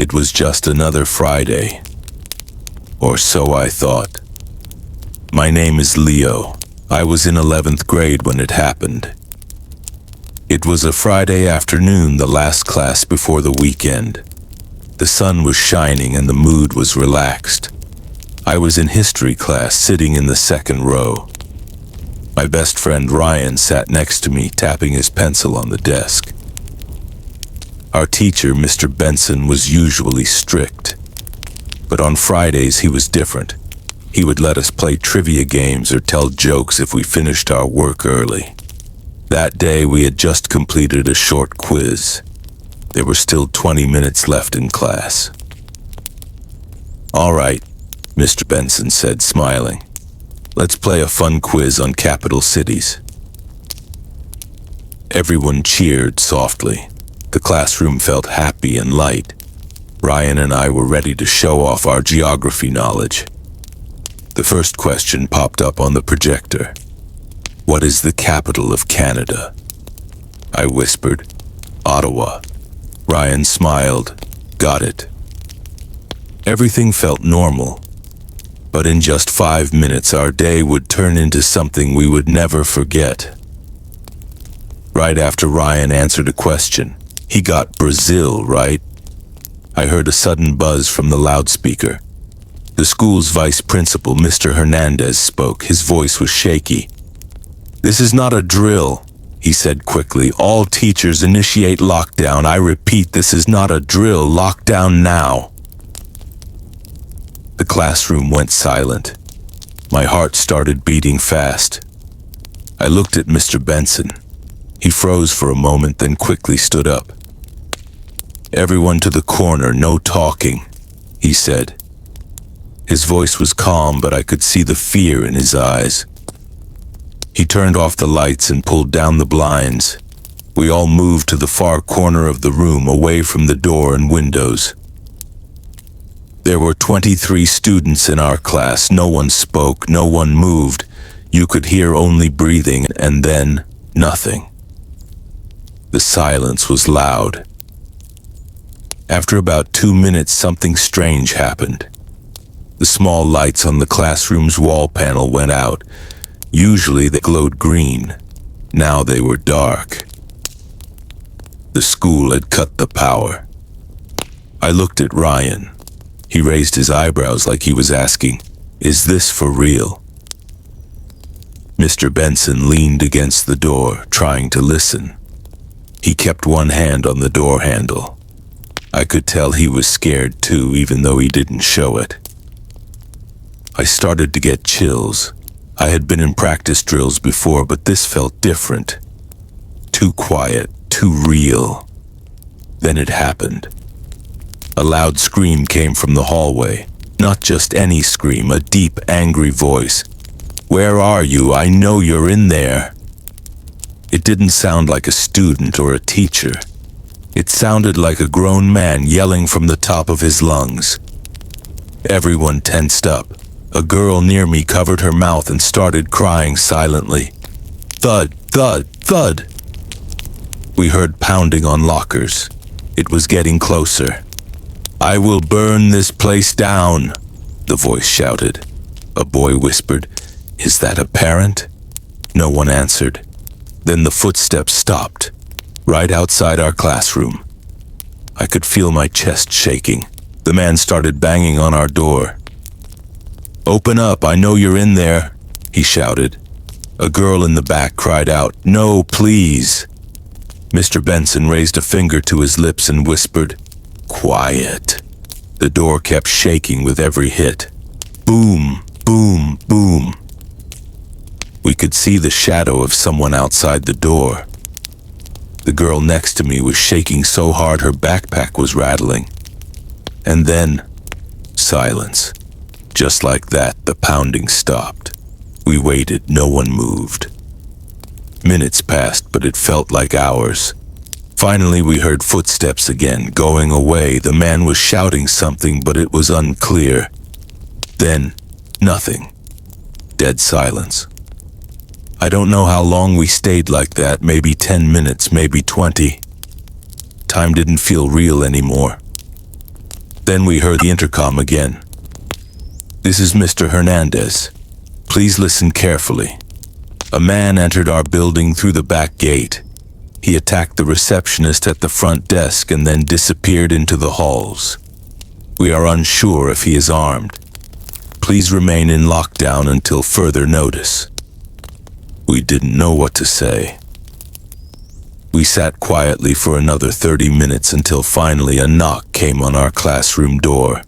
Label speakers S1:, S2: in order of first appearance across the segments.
S1: It was just another Friday. Or so I thought. My name is Leo. I was in 11th grade when it happened. It was a Friday afternoon, the last class before the weekend. The sun was shining and the mood was relaxed. I was in history class, sitting in the second row. My best friend Ryan sat next to me, tapping his pencil on the desk. Our teacher, Mr. Benson, was usually strict. But on Fridays he was different. He would let us play trivia games or tell jokes if we finished our work early. That day we had just completed a short quiz. There were still 20 minutes left in class. "All right," Mr. Benson said, smiling. "Let's play a fun quiz on capital cities." Everyone cheered softly. The classroom felt happy and light. Ryan and I were ready to show off our geography knowledge. The first question popped up on the projector. "What is the capital of Canada?" I whispered, "Ottawa." Ryan smiled. "Got it." Everything felt normal. But in just 5 minutes, our day would turn into something we would never forget. Right after Ryan answered a question, he got Brazil right. I heard a sudden buzz from the loudspeaker. The school's vice principal, Mr. Hernandez, spoke. His voice was shaky. "This is not a drill," he said quickly. "All teachers initiate lockdown. I repeat, this is not a drill. Lockdown now." The classroom went silent. My heart started beating fast. I looked at Mr. Benson. He froze for a moment, then quickly stood up. "Everyone to the corner, no talking," he said. His voice was calm, but I could see the fear in his eyes. He turned off the lights and pulled down the blinds. We all moved to the far corner of the room, away from the door and windows. There were 23 students in our class. No one spoke, no one moved. You could hear only breathing, and then nothing. The silence was loud. After about 2 minutes, something strange happened. The small lights on the classroom's wall panel went out. Usually they glowed green. Now they were dark. The school had cut the power. I looked at Ryan. He raised his eyebrows like he was asking, "Is this for real?" Mr. Benson leaned against the door, trying to listen. He kept one hand on the door handle. I could tell he was scared too, even though he didn't show it. I started to get chills. I had been in practice drills before, but this felt different. Too quiet, too real. Then it happened. A loud scream came from the hallway. Not just any scream, a deep, angry voice. "Where are you? I know you're in there." It didn't sound like a student or a teacher. It sounded like a grown man yelling from the top of his lungs. Everyone tensed up. A girl near me covered her mouth and started crying silently. Thud, thud, thud. We heard pounding on lockers. It was getting closer. "I will burn this place down," the voice shouted. A boy whispered, "Is that a parent?" No one answered. Then the footsteps stopped, right outside our classroom. I could feel my chest shaking. The man started banging on our door. "Open up, I know you're in there," he shouted. A girl in the back cried out, "No, please." Mr. Benson raised a finger to his lips and whispered, "Quiet." The door kept shaking with every hit. Boom, boom, boom. We could see the shadow of someone outside the door. The girl next to me was shaking so hard her backpack was rattling. And then, silence. Just like that, the pounding stopped. We waited, no one moved. Minutes passed, but it felt like hours. Finally, we heard footsteps again, going away. The man was shouting something, but it was unclear. Then, nothing. Dead silence. I don't know how long we stayed like that, maybe 10 minutes, maybe 20. Time didn't feel real anymore. Then we heard the intercom again. "This is Mr. Hernandez. Please listen carefully." A man entered our building through the back gate. He attacked the receptionist at the front desk and then disappeared into the halls. We are unsure if he is armed. Please remain in lockdown until further notice. We didn't know what to say. We sat quietly for another 30 minutes until finally a knock came on our classroom door.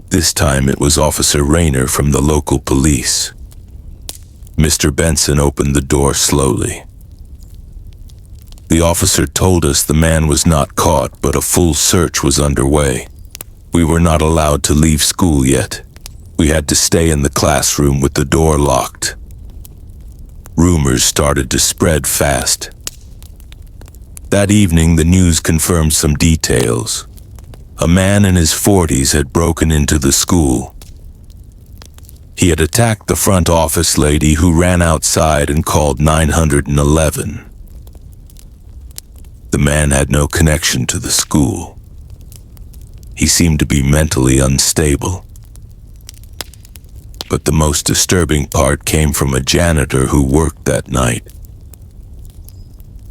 S1: This time it was Officer Rayner from the local police. Mr. Benson opened the door slowly. The officer told us the man was not caught, but a full search was underway. We were not allowed to leave school yet. We had to stay in the classroom with the door locked. Rumors started to spread fast. That evening, the news confirmed some details. A man in his 40s had broken into the school. He had attacked the front office lady, who ran outside and called 911. The man had no connection to the school. He seemed to be mentally unstable. But the most disturbing part came from a janitor who worked that night.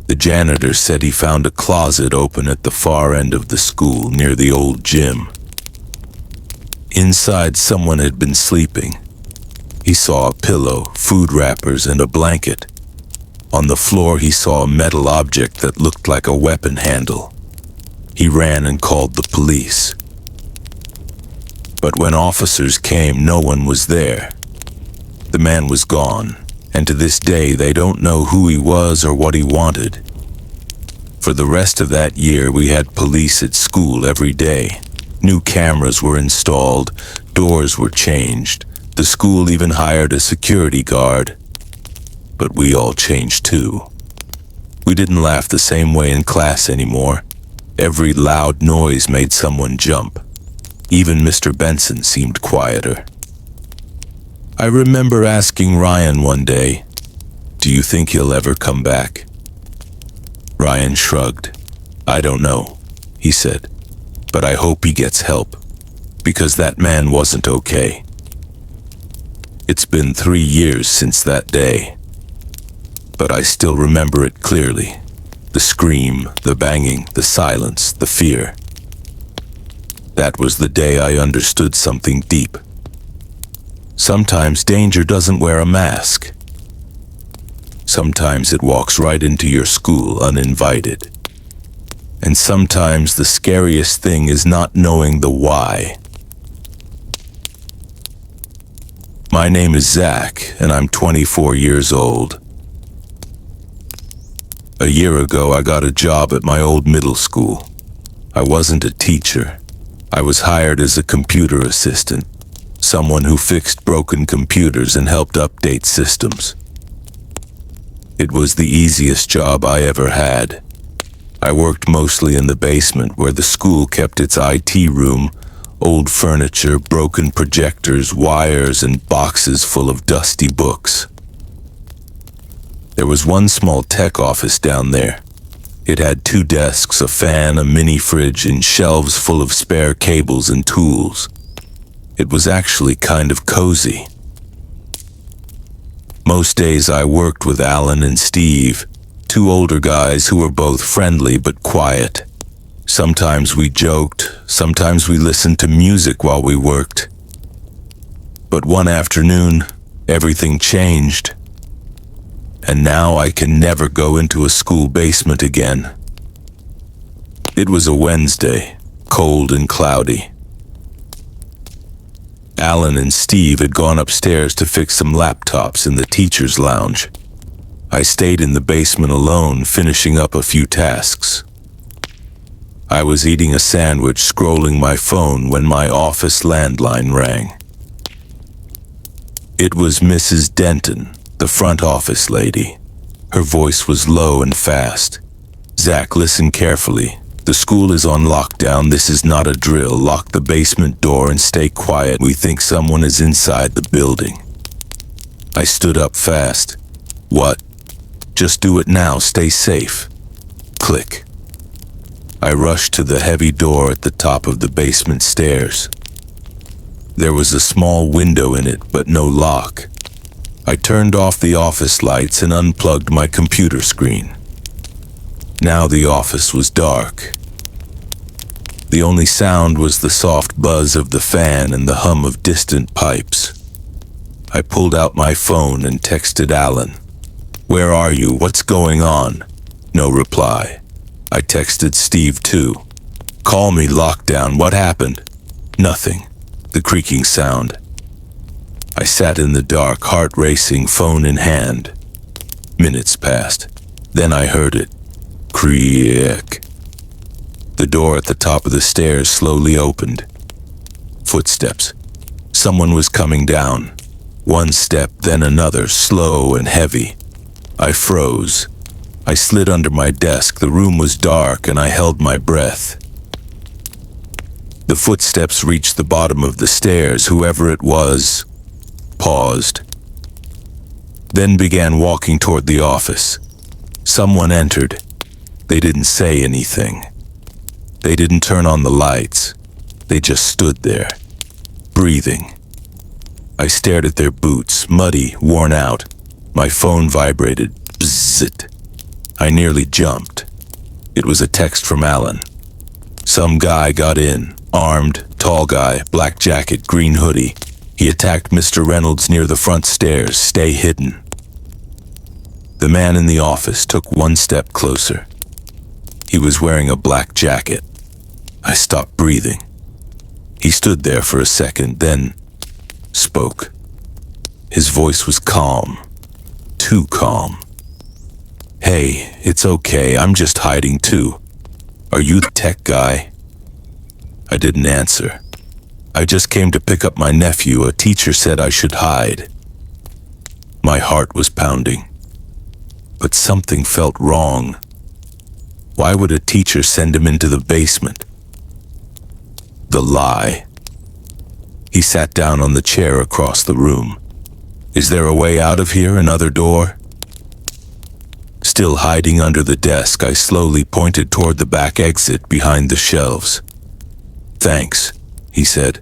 S1: The janitor said he found a closet open at the far end of the school near the old gym. Inside, someone had been sleeping. He saw a pillow, food wrappers, and a blanket. On the floor, he saw a metal object that looked like a weapon handle. He ran and called the police. But when officers came, no one was there. The man was gone, and to this day they don't know who he was or what he wanted. For the rest of that year, we had police at school every day. New cameras were installed, doors were changed. The school even hired a security guard. But we all changed too. We didn't laugh the same way in class anymore. Every loud noise made someone jump. Even Mr. Benson seemed quieter. I remember asking Ryan one day, "Do you think he'll ever come back?" Ryan shrugged. "I don't know," he said, "but I hope he gets help, because that man wasn't okay." It's been 3 years since that day, but I still remember it clearly. The scream, the banging, the silence, the fear. That was the day I understood something deep. Sometimes danger doesn't wear a mask. Sometimes it walks right into your school uninvited. And sometimes the scariest thing is not knowing the why. My name is Zach, and I'm 24 years old. A year ago, I got a job at my old middle school. I wasn't a teacher. I was hired as a computer assistant, someone who fixed broken computers and helped update systems. It was the easiest job I ever had. I worked mostly in the basement where the school kept its IT room, old furniture, broken projectors, wires, and boxes full of dusty books. There was one small tech office down there. It had 2 desks, a fan, a mini fridge, and shelves full of spare cables and tools. It was actually kind of cozy. Most days I worked with Alan and Steve, 2 older guys who were both friendly but quiet. Sometimes we joked, sometimes we listened to music while we worked. But one afternoon, everything changed. And now I can never go into a school basement again. It was a Wednesday, cold and cloudy. Alan and Steve had gone upstairs to fix some laptops in the teacher's lounge. I stayed in the basement alone, finishing up a few tasks. I was eating a sandwich, scrolling my phone, when my office landline rang. It was Mrs. Denton, the front office lady. Her voice was low and fast. "Zach, listen carefully. The school is on lockdown. This is not a drill. Lock the basement door and stay quiet. We think someone is inside the building." I stood up fast. "What?" "Just do it now. Stay safe." Click. I rushed to the heavy door at the top of the basement stairs. There was a small window in it, but no lock. I turned off the office lights and unplugged my computer screen. Now the office was dark. The only sound was the soft buzz of the fan and the hum of distant pipes. I pulled out my phone and texted Alan. "Where are you? What's going on?" No reply. I texted Steve too. "Call me, lockdown. What happened?" Nothing. The creaking sound. I sat in the dark, heart racing, phone in hand. Minutes passed. Then I heard it. Creak. The door at the top of the stairs slowly opened. Footsteps. Someone was coming down. One step, then another, slow and heavy. I froze. I slid under my desk. The room was dark and I held my breath. The footsteps reached the bottom of the stairs. Whoever it was paused, then began walking toward the office. Someone entered. They didn't say anything. They didn't turn on the lights. They just stood there, breathing. I stared at their boots, muddy, worn out. My phone vibrated. Bzzzt. I nearly jumped. It was a text from Alan. Some guy got in, armed, tall guy, black jacket, green hoodie. He attacked Mr. Reynolds near the front stairs. Stay hidden. The man in the office took one step closer. He was wearing a black jacket. I stopped breathing. He stood there for a second, then spoke. His voice was calm. Too calm. "Hey, it's okay. I'm just hiding too. Are you the tech guy?" I didn't answer. "I just came to pick up my nephew. A teacher said I should hide." My heart was pounding. But something felt wrong. Why would a teacher send him into the basement? The lie. He sat down on the chair across the room. "Is there a way out of here? Another door?" Still hiding under the desk, I slowly pointed toward the back exit behind the shelves. "Thanks," he said.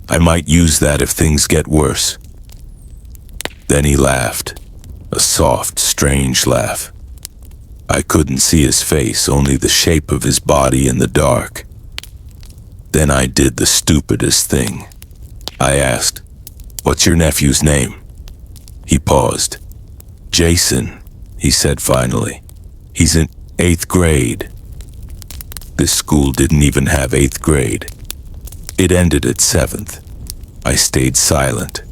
S1: "I might use that if things get worse." Then he laughed. A soft, strange laugh. I couldn't see his face, only the shape of his body in the dark. Then I did the stupidest thing. I asked, "What's your nephew's name?" He paused. "Jason," he said finally. "He's in 8th grade." This school didn't even have 8th grade. It ended at 7th. I stayed silent.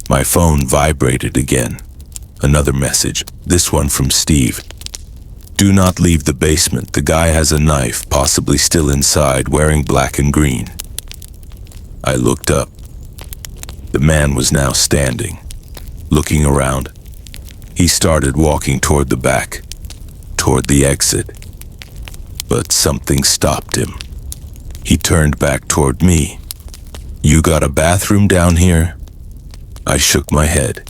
S1: My phone vibrated again. Another message, this one from Steve. "Do not leave the basement. The guy has a knife, possibly still inside, wearing black and green." I looked up. The man was now standing, looking around. He started walking toward the back, toward the exit. But something stopped him. He turned back toward me. "You got a bathroom down here?" I shook my head.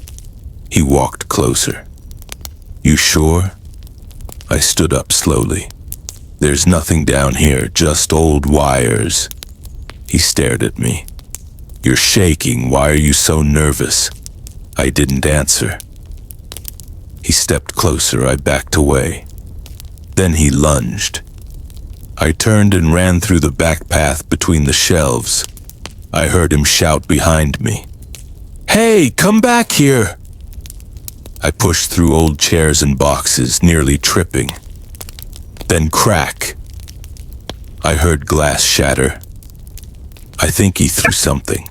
S1: He walked closer. "You sure?" I stood up slowly. "There's nothing down here, just old wires." He stared at me. "You're shaking. Why are you so nervous?" I didn't answer. He stepped closer. I backed away. Then he lunged. I turned and ran through the back path between the shelves. I heard him shout behind me, "Hey, come back here!" I pushed through old chairs and boxes, nearly tripping. Then crack. I heard glass shatter. I think he threw something.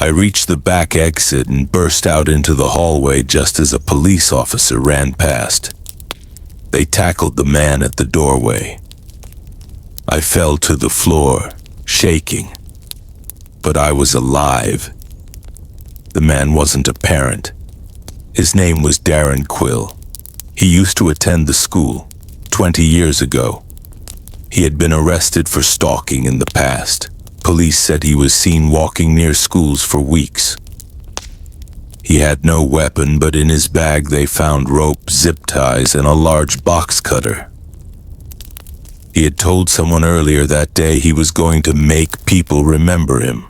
S1: I reached the back exit and burst out into the hallway just as a police officer ran past. They tackled the man at the doorway. I fell to the floor, shaking. But I was alive. The man wasn't a parent. His name was Darren Quill. He used to attend the school 20 years ago. He had been arrested for stalking in the past. Police said he was seen walking near schools for weeks. He had no weapon, but in his bag they found rope, zip ties, and a large box cutter. He had told someone earlier that day he was going to make people remember him.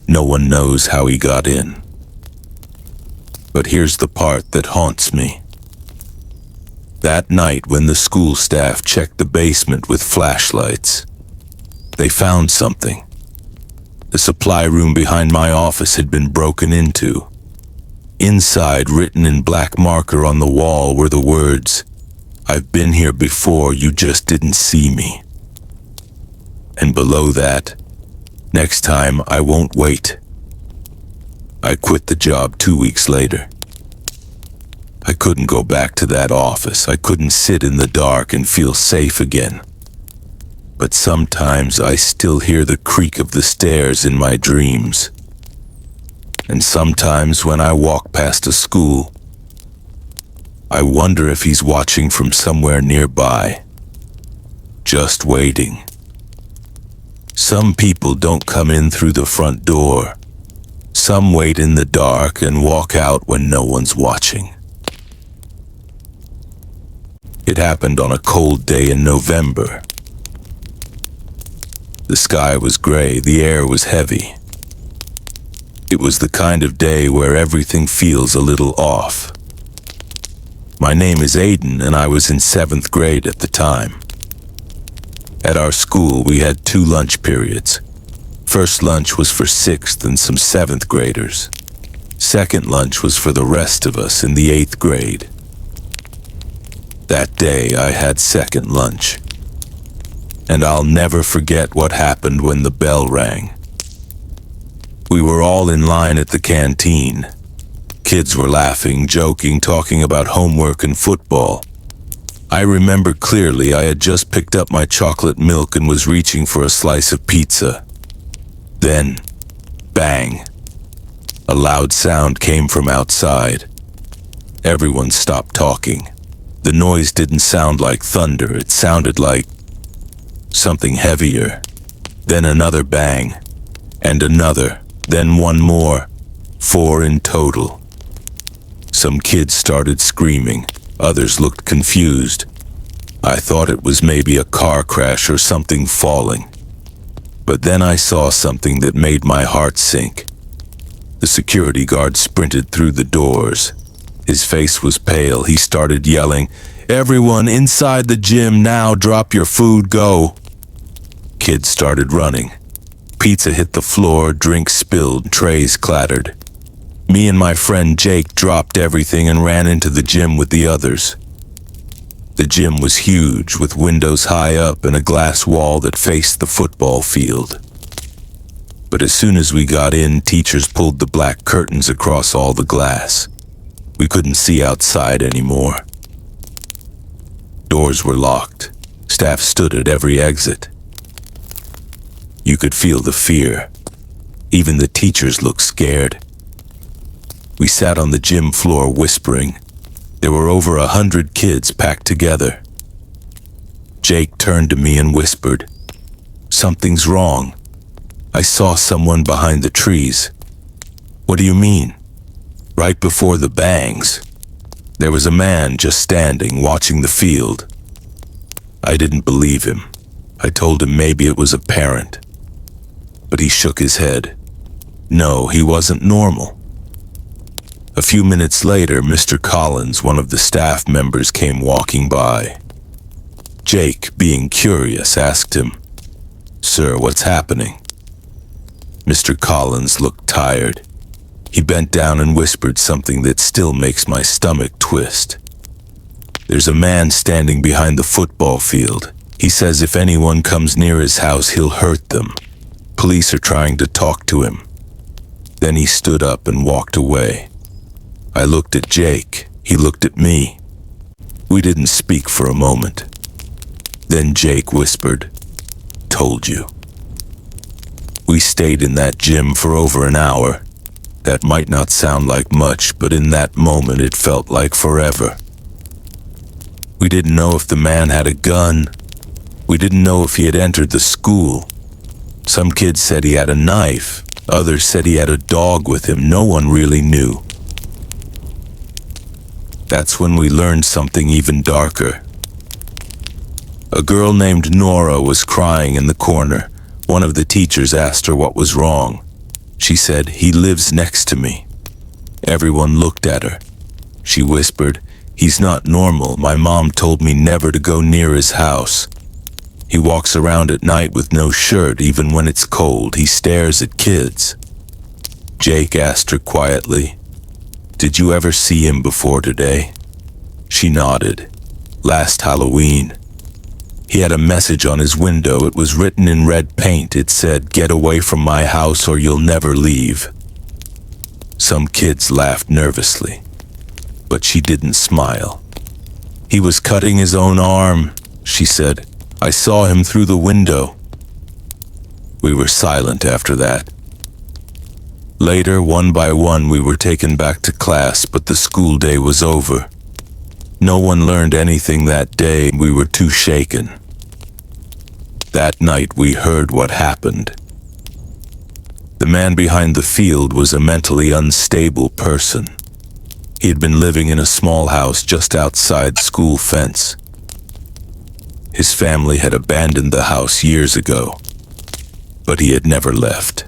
S1: No one knows how he got in. But here's the part that haunts me. That night when the school staff checked the basement with flashlights, they found something. The supply room behind my office had been broken into. Inside, written in black marker on the wall, were the words, "I've been here before, you just didn't see me." And below that, "Next time, I won't wait." I quit the job 2 weeks later. I couldn't go back to that office. I couldn't sit in the dark and feel safe again. But sometimes I still hear the creak of the stairs in my dreams. And sometimes when I walk past a school, I wonder if he's watching from somewhere nearby, just waiting. Some people don't come in through the front door. Some wait in the dark and walk out when no one's watching. It happened on a cold day in November. The sky was gray, the air was heavy. It was the kind of day where everything feels a little off. My name is Aiden, and I was in 7th grade at the time. At our school, we had 2 lunch periods. First lunch was for 6th and some 7th graders. Second lunch was for the rest of us in the 8th grade. That day, I had second lunch. And I'll never forget what happened when the bell rang. We were all in line at the canteen. Kids were laughing, joking, talking about homework and football. I remember clearly I had just picked up my chocolate milk and was reaching for a slice of pizza. Then, bang! A loud sound came from outside. Everyone stopped talking. The noise didn't sound like thunder, it sounded like something heavier. Then another bang, and another, then one more. 4 in total. Some kids started screaming, others looked confused. I thought it was maybe a car crash or something falling. But then I saw something that made my heart sink. The security guard sprinted through the doors. His face was pale. He started yelling, "Everyone inside the gym now, drop your food, go." Kids started running. Pizza hit the floor, drinks spilled, trays clattered. Me and my friend Jake dropped everything and ran into the gym with the others. The gym was huge, with windows high up and a glass wall that faced the football field. But as soon as we got in, teachers pulled the black curtains across all the glass. We couldn't see outside anymore. Doors were locked. Staff stood at every exit. You could feel the fear. Even the teachers looked scared. We sat on the gym floor whispering. There were over 100 kids packed together. Jake turned to me and whispered, "Something's wrong. I saw someone behind the trees." "What do you mean?" "Right before the bangs, there was a man just standing, watching the field." I didn't believe him. I told him maybe it was a parent. But he shook his head. No, he wasn't normal. A few minutes later, Mr. Collins, one of the staff members, came walking by. Jake, being curious, asked him, "Sir, what's happening?" Mr. Collins looked tired. He bent down and whispered something that still makes my stomach twist. "There's a man standing behind the football field. He says if anyone comes near his house, he'll hurt them. Police are trying to talk to him." Then he stood up and walked away. I looked at Jake. He looked at me. We didn't speak for a moment. Then Jake whispered, "Told you." We stayed in that gym for over an hour. That might not sound like much, but in that moment it felt like forever. We didn't know if the man had a gun. We didn't know if he had entered the school. Some kids said he had a knife. Others said he had a dog with him. No one really knew. That's when we learned something even darker. A girl named Nora was crying in the corner. One of the teachers asked her what was wrong. She said, "He lives next to me." Everyone looked at her. She whispered, "He's not normal. My mom told me never to go near his house. He walks around at night with no shirt, even when it's cold. He stares at kids." Jake asked her quietly, "Did you ever see him before today?" She nodded. "Last Halloween. He had a message on his window. It was written in red paint. It said, 'Get away from my house or you'll never leave.'" Some kids laughed nervously, but she didn't smile. "He was cutting his own arm," she said. "I saw him through the window." We were silent after that. Later, one by one, we were taken back to class, but the school day was over. No one learned anything that day. We were too shaken. That night, we heard what happened. The man behind the field was a mentally unstable person. He had been living in a small house just outside the school fence. His family had abandoned the house years ago, but he had never left.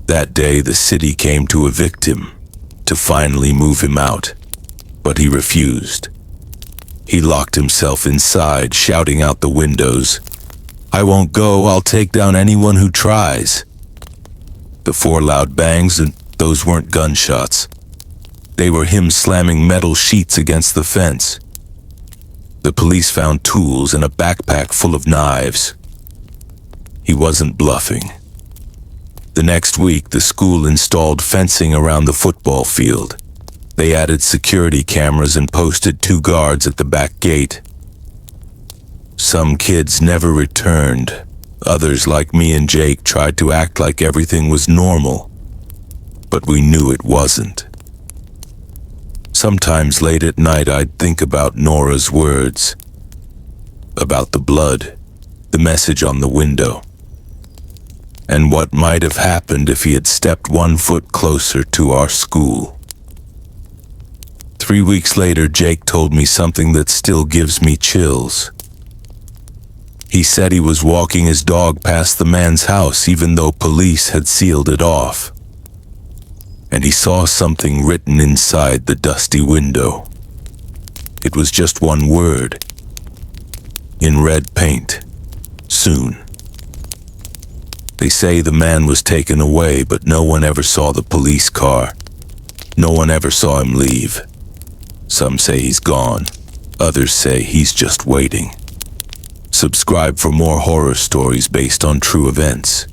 S1: That day, the city came to evict him, to finally move him out, but he refused. He locked himself inside, shouting out the windows, "I won't go, I'll take down anyone who tries." The 4 loud bangs, and those weren't gunshots. They were him slamming metal sheets against the fence. The police found tools and a backpack full of knives. He wasn't bluffing. The next week, the school installed fencing around the football field. They added security cameras and posted 2 guards at the back gate. Some kids never returned. Others, like me and Jake, tried to act like everything was normal, but we knew it wasn't. Sometimes late at night, I'd think about Nora's words, about the blood, the message on the window, and what might have happened if he had stepped 1 foot closer to our school. 3 weeks later, Jake told me something that still gives me chills. He said he was walking his dog past the man's house even though police had sealed it off. And he saw something written inside the dusty window. It was just one word, in red paint, "Soon." They say the man was taken away, but no one ever saw the police car. No one ever saw him leave. Some say he's gone. Others say he's just waiting. Subscribe for more horror stories based on true events.